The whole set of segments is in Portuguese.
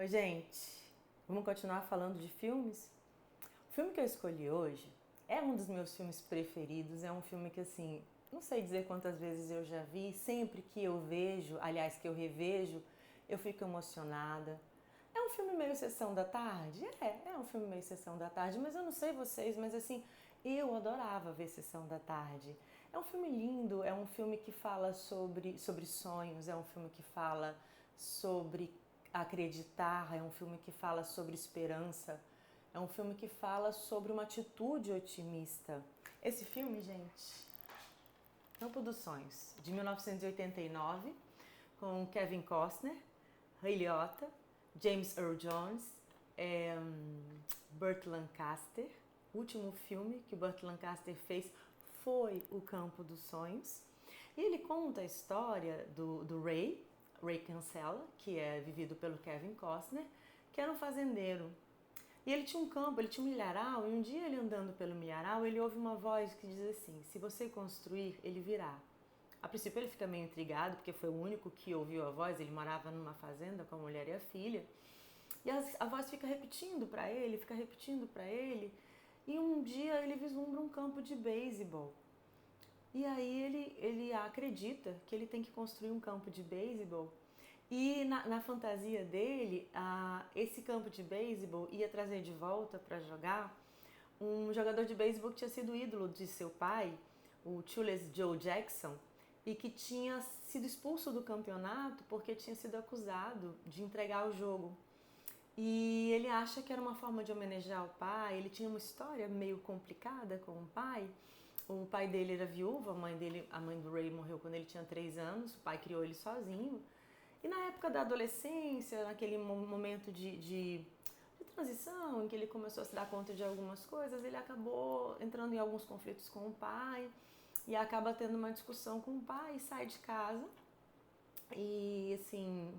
Oi, gente. Vamos continuar falando de filmes? O filme que eu escolhi hoje é um dos meus filmes preferidos. É um filme que, assim, não sei dizer quantas vezes eu já vi. Sempre que eu vejo, aliás, que eu revejo, eu fico emocionada. É um filme meio sessão da tarde? É um filme meio sessão da tarde, mas eu não sei vocês, mas assim, eu adorava ver Sessão da Tarde. É um filme lindo, é um filme que fala sobre sonhos, é um filme que fala sobre acreditar, é um filme que fala sobre esperança, é um filme que fala sobre uma atitude otimista. Esse filme, gente, Campo dos Sonhos, de 1989, com Kevin Costner, Ray Liotta, James Earl Jones, Burt Lancaster. O último filme que Burt Lancaster fez foi O Campo dos Sonhos. E ele conta a história do Ray Kinsella, que é vivido pelo Kevin Costner, que era um fazendeiro. E ele tinha um campo, ele tinha um milharal, e um dia ele andando pelo milharal, ele ouve uma voz que diz assim: se você construir, ele virá. A princípio ele fica meio intrigado, porque foi o único que ouviu a voz, ele morava numa fazenda com a mulher e a filha. E a voz fica repetindo para ele, e um dia ele vislumbra um campo de beisebol. E aí ele acredita que ele tem que construir um campo de beisebol. E na fantasia dele, esse campo de beisebol ia trazer de volta para jogar um jogador de beisebol que tinha sido ídolo de seu pai, o Chules Joe Jackson, e que tinha sido expulso do campeonato porque tinha sido acusado de entregar o jogo. E ele acha que era uma forma de homenagear o pai. Ele tinha uma história meio complicada com o pai. O pai dele era viúvo, a mãe do Ray morreu quando ele tinha 3 anos, o pai criou ele sozinho. E na época da adolescência, naquele momento de transição, em que ele começou a se dar conta de algumas coisas, ele acabou entrando em alguns conflitos com o pai e acaba tendo uma discussão com o pai e sai de casa. E assim,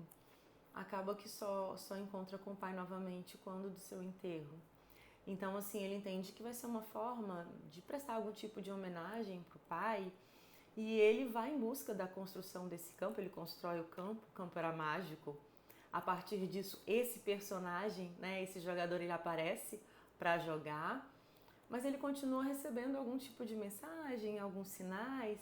acaba que só encontra com o pai novamente quando do seu enterro. Então, assim, ele entende que vai ser uma forma de prestar algum tipo de homenagem para o pai. E ele vai em busca da construção desse campo, ele constrói o campo era mágico. A partir disso, esse personagem, né, esse jogador, ele aparece para jogar, mas ele continua recebendo algum tipo de mensagem, alguns sinais,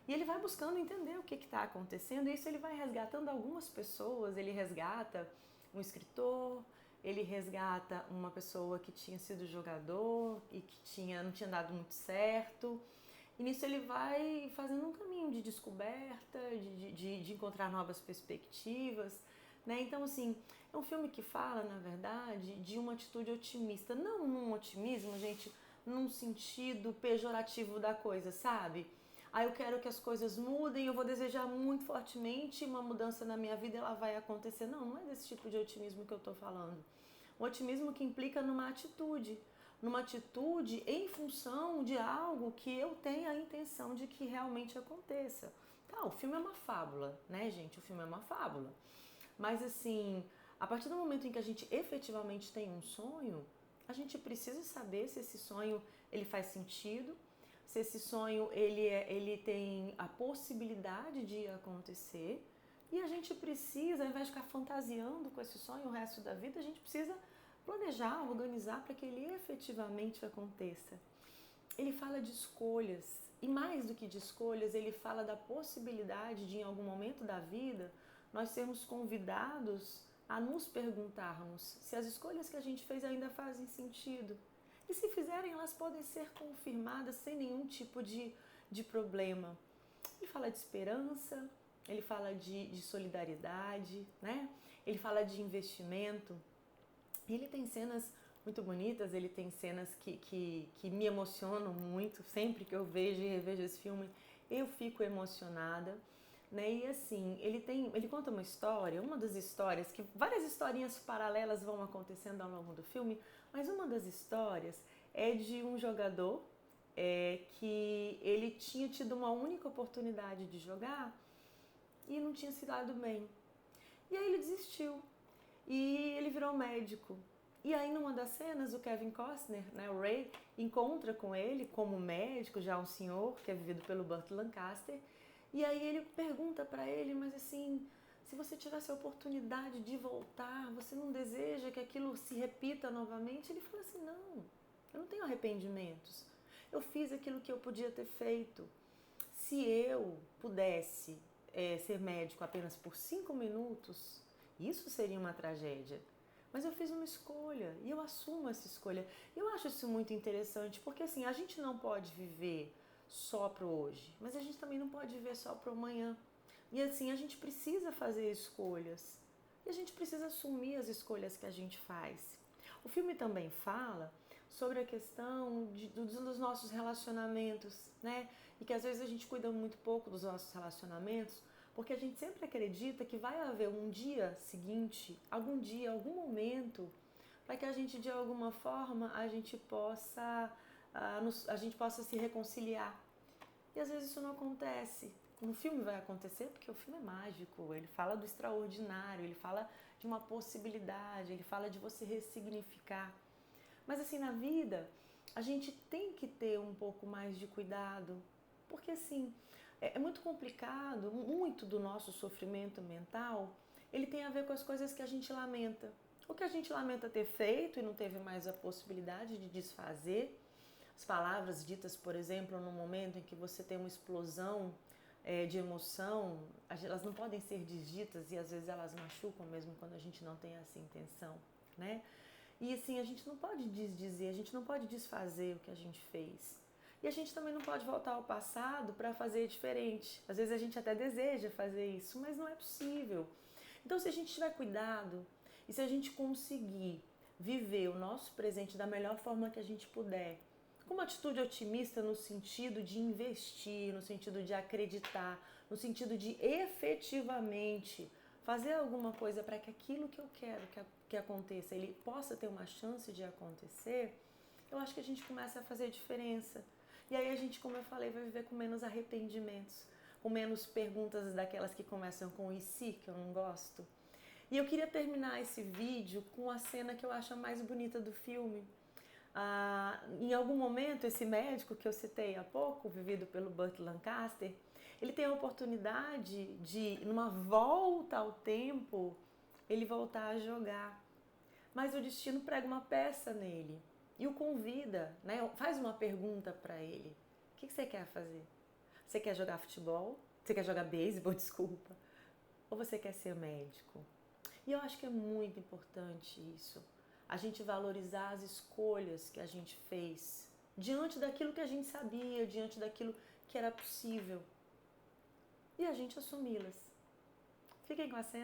e ele vai buscando entender o que está acontecendo, e isso ele vai resgatando algumas pessoas, ele resgata um escritor, ele resgata uma pessoa que tinha sido jogador e que não tinha dado muito certo. E nisso ele vai fazendo um caminho de descoberta, de encontrar novas perspectivas, né? Então, assim, é um filme que fala, na verdade, de uma atitude otimista. Não num otimismo, gente, num sentido pejorativo da coisa, sabe? Eu quero que as coisas mudem, eu vou desejar muito fortemente uma mudança na minha vida e ela vai acontecer. Não é desse tipo de otimismo que eu tô falando. Um otimismo que implica numa atitude em função de algo que eu tenho a intenção de que realmente aconteça. Tá, o filme é uma fábula, né, gente? O filme é uma fábula. Mas assim, a partir do momento em que a gente efetivamente tem um sonho, a gente precisa saber se esse sonho ele faz sentido, se esse sonho ele tem a possibilidade de acontecer. E a gente precisa, ao invés de ficar fantasiando com esse sonho o resto da vida, a gente precisa planejar, organizar para que ele efetivamente aconteça. Ele fala de escolhas, e mais do que de escolhas, ele fala da possibilidade de, em algum momento da vida, nós sermos convidados a nos perguntarmos se as escolhas que a gente fez ainda fazem sentido. E se fizerem, elas podem ser confirmadas sem nenhum tipo de problema. Ele fala de esperança, ele fala de solidariedade, né? Ele fala de investimento. Ele tem cenas muito bonitas, ele tem cenas que me emocionam muito. Sempre que eu vejo e revejo esse filme, eu fico emocionada. Né? E assim, ele conta uma das histórias, que várias historinhas paralelas vão acontecendo ao longo do filme, mas uma das histórias é de um jogador que ele tinha tido uma única oportunidade de jogar e não tinha se dado bem. E aí ele desistiu e ele virou médico. E aí numa das cenas o Kevin Costner, né, o Ray, encontra com ele como médico, já um senhor que é vivido pelo Burt Lancaster. E aí ele pergunta para ele, mas assim, Se você tivesse a oportunidade de voltar, você não deseja que aquilo se repita novamente? Ele fala assim, não, eu não tenho arrependimentos. Eu fiz aquilo que eu podia ter feito. Se eu pudesse ser médico apenas por 5 minutos, isso seria uma tragédia. Mas eu fiz uma escolha e eu assumo essa escolha. Eu acho isso muito interessante, porque assim, a gente não pode viver só pro hoje, mas a gente também não pode viver só pro amanhã. E assim, a gente precisa fazer escolhas. E a gente precisa assumir as escolhas que a gente faz. O filme também fala sobre a questão dos nossos relacionamentos, né? E que às vezes a gente cuida muito pouco dos nossos relacionamentos, porque a gente sempre acredita que vai haver um dia seguinte, algum dia, algum momento, para que a gente de alguma forma a gente possa se reconciliar. E às vezes isso não acontece. No filme vai acontecer porque o filme é mágico, ele fala do extraordinário, ele fala de uma possibilidade, ele fala de você ressignificar. Mas assim, na vida, a gente tem que ter um pouco mais de cuidado, porque assim, é muito complicado, muito do nosso sofrimento mental, ele tem a ver com as coisas que a gente lamenta. O que a gente lamenta ter feito e não teve mais a possibilidade de desfazer. As palavras ditas, por exemplo, no momento em que você tem uma explosão de emoção, elas não podem ser ditas e às vezes elas machucam mesmo quando a gente não tem essa intenção, né? E assim, a gente não pode desdizer, a gente não pode desfazer o que a gente fez. E a gente também não pode voltar ao passado para fazer diferente. Às vezes a gente até deseja fazer isso, mas não é possível. Então, se a gente tiver cuidado e se a gente conseguir viver o nosso presente da melhor forma que a gente puder, com uma atitude otimista no sentido de investir, no sentido de acreditar, no sentido de efetivamente fazer alguma coisa para que aquilo que eu quero que aconteça, ele possa ter uma chance de acontecer, eu acho que a gente começa a fazer diferença. E aí a gente, como eu falei, vai viver com menos arrependimentos, com menos perguntas daquelas que começam com e se, que eu não gosto. E eu queria terminar esse vídeo com a cena que eu acho a mais bonita do filme. Em algum momento, esse médico que eu citei há pouco, vivido pelo Burt Lancaster, ele tem a oportunidade de, numa volta ao tempo, ele voltar a jogar. Mas o destino prega uma peça nele e o convida, né? Faz uma pergunta para ele. O que você quer fazer? Você quer jogar futebol? Você quer jogar beisebol, desculpa? Ou você quer ser médico? E eu acho que é muito importante isso. A gente valorizar as escolhas que a gente fez diante daquilo que a gente sabia, diante daquilo que era possível. E a gente assumi-las. Fiquem com a cena.